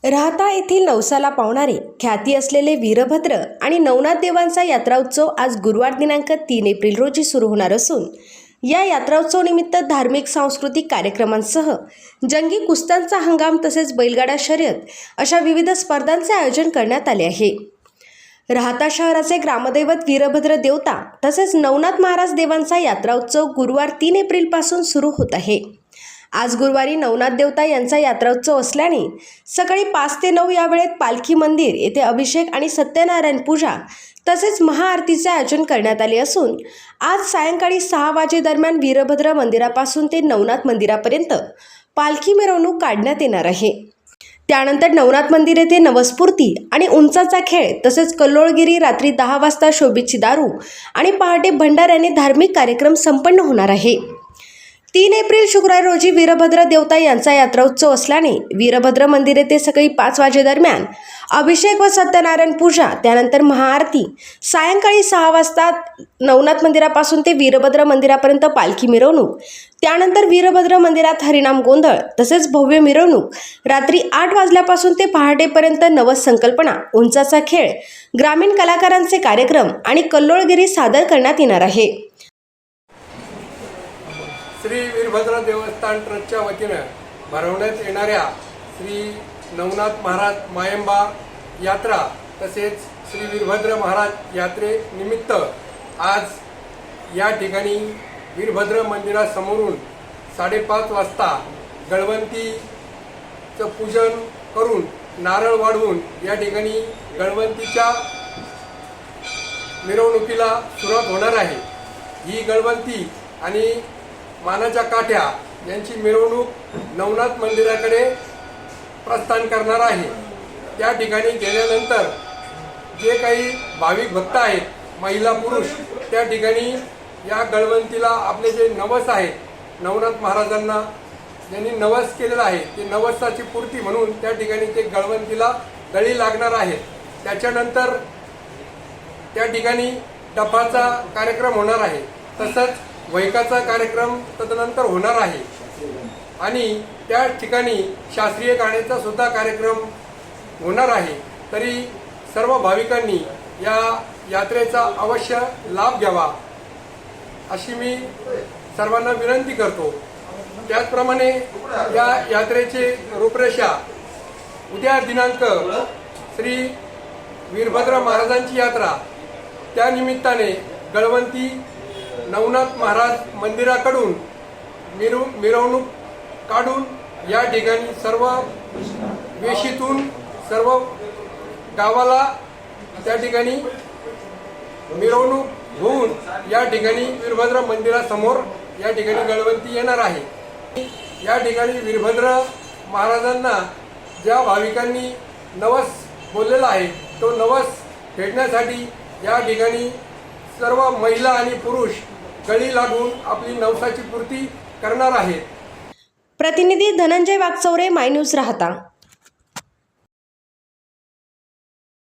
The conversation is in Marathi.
राहता येथील नवसाला पावणारे ख्याती असलेले वीरभद्र आणि नवनाथ देवांचा यात्रा उत्सव आज गुरुवार दिनांक 3 एप्रिल रोजी सुरू होणार असून या यात्रा उत्सव निमित्त धार्मिक सांस्कृतिक कार्यक्रमांसह जंगी कुस्त्यांचा हंगाम तसेच बैलगाडा शर्यत अशा विविध स्पर्धांचे आयोजन करण्यात आले आहे। राहता शहराचे ग्रामदैवत वीरभद्र देवता तसेच नवनाथ महाराज देवांचा यात्रा उत्सव गुरुवार 3 एप्रिल पासून सुरू होत आहे। आज गुरुवारी नवनाथ देवता यांचा यात्रा उत्सव असल्याने सकाळी 5 ते 9 या वेळेत पालखी मंदिर येथे अभिषेक आणि सत्यनारायण पूजा तसेच महाआरतीचे आयोजन करण्यात आले असून आज सायंकाळी 6 वाजेदरम्यान वीरभद्र मंदिरापासून ते नवनाथ मंदिरापर्यंत पालखी मिरवणूक काढण्यात येणार आहे। त्यानंतर नवनाथ मंदिर येथे नवस्फूर्ती आणि उंचाचा खेळ तसेच कल्लोळगिरी रात्री 10 वाजता शोभेची दारू आणि पहाटे भंडाऱ्याने धार्मिक कार्यक्रम संपन्न होणार आहे। 3 एप्रिल शुक्रवार रोजी वीरभद्र देवता यांचा यात्रा उत्सव असल्याने वीरभद्र मंदिर येथे सकाळी 5 वाजेदरम्यान अभिषेक व सत्यनारायण पूजा त्यानंतर महाआरती सायंकाळी 6 वाजता नवनाथ मंदिरापासून ते वीरभद्र मंदिरापर्यंत पालखी मिरवणूक त्यानंतर वीरभद्र मंदिरात हरिनाम गोंधळ तसेच भव्य मिरवणूक रात्री 8 वाजल्यापासून ते पहाटेपर्यंत नवस संकल्पना उंचाचा खेळ ग्रामीण कलाकारांचे कार्यक्रम आणि कल्लोळगिरी सादर करण्यात येणार आहे। श्री वीरभद्र देवस्थान ट्रस्टच्या वतीनं भरवण्यात येणाऱ्या श्री नवनाथ महाराज मायंबा यात्रा तसेच श्री वीरभद्र महाराज यात्रेनिमित्त आज या ठिकाणी वीरभद्र मंदिरासमोरून 5:30 वाजता गणपतीचं पूजन करून नारळ वाढवून या ठिकाणी गणपतीच्या मिरवणुकीला सुरुवात होणार आहे। ही गणपती आणि मानाच्या काठ्या यांची मिरवणूक नवनाथ मंदिराकडे प्रस्थान करणार आहे। त्या ठिकाणी गेल्यानंतर जे काही भाविक भक्त आहेत महिला पुरुष त्या ठिकाणी या गणपतीला आपले जे नवस आहेत नवनाथ महाराजांना ज्यांनी नवस केलेला आहे ते नवसाची पूर्ती म्हणून त्या ठिकाणी ते गणपतीला दळी लागणार आहेत। त्याच्यानंतर त्या ठिकाणी डफाचा कार्यक्रम होणार आहे तसंच वैकाचा कार्यक्रम तदनंतर होणार आहे आणि त्या ठिकाणी शास्त्रीय गाण्याचा सुद्धा कार्यक्रम होणार आहे। तरी सर्व भाविकांनी या यात्रेचा अवश्य लाभ घ्यावा अशी मी सर्वांना विनंती करतो। त्याचप्रमाणे या यात्रेची रूपरेषा उद्या दिनांक श्री वीरभद्र महाराजांची यात्रा त्या निमित्ताने गणपती नवनाथ महाराज मंदिराकडून मिरवणूक काढून या ठिकाणी सर्व वेशीतून सर्व गावाला त्या ठिकाणी मिरवणूक होऊन या ठिकाणी वीरभद्र मंदिरासमोर या ठिकाणी गणपती येणार आहे। या ठिकाणी वीरभद्र महाराजांना ज्या भाविकांनी नवस बोललेला आहे तो नवस फेडण्यासाठी या ठिकाणी सर्व महिला आणि पुरुष गळी लागून आपली नवसाची पूर्ती करणार आहेत। प्रतिनिधी धनंजय वागचौरे, माय न्यूज राहता।